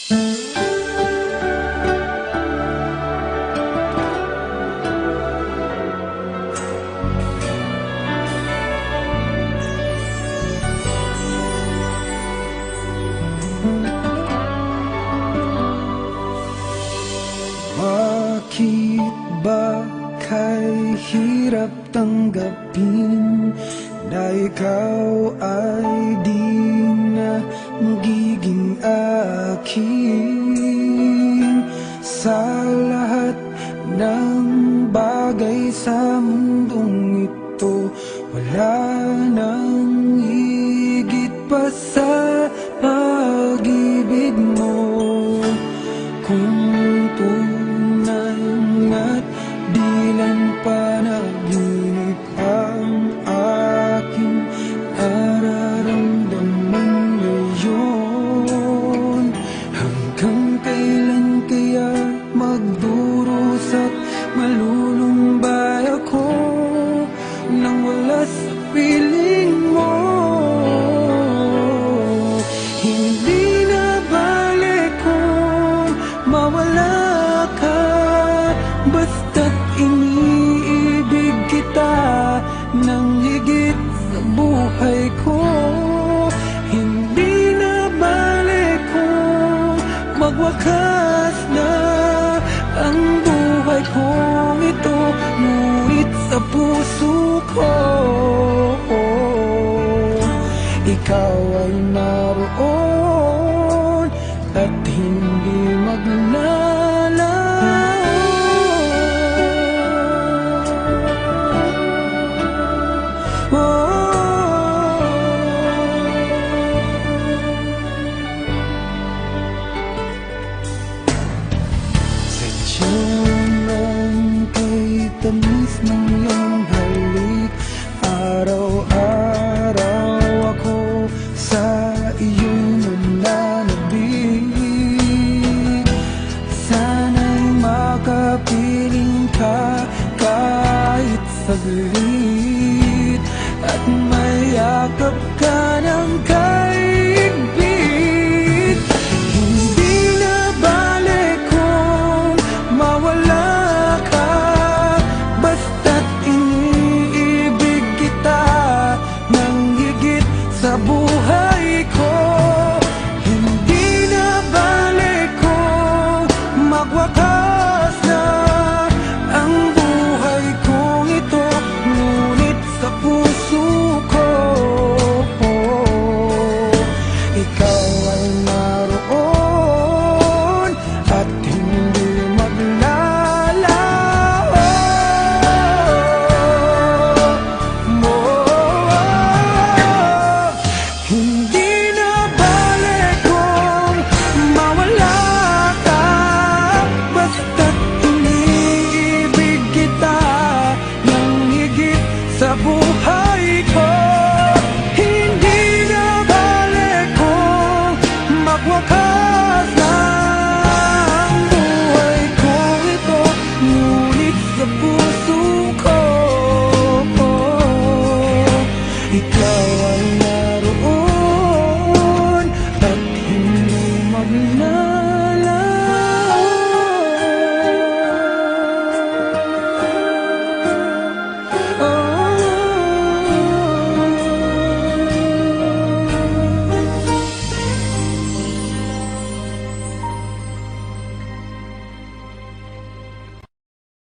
Bakit ba kay hirap tanggapin na ikaw ay di na magiging akin? Sa lahat ng bagay sa mundong ito, wala nang higit pa sa pag-ibig mo. Kung tunay nga't di lang panaginip ang aking nararamdaman ngayon, hanggang kailan kaya magdurusa't malulumbay ako nang wala sa piling mo? Hindi na balik kung mawala ka, basta't iniibig kita ng higit sa buhay ko. Hindi na balik kung magwakas na ang buhay kong ito, ngunit sa puso ko ikaw ay naroon at hindi maglalaho. Sadyang ang kay tamis ng iyong halik, araw-araw ako sa iyong nananabik. Sana'y makapiling ka kahit saglit at mayakap ka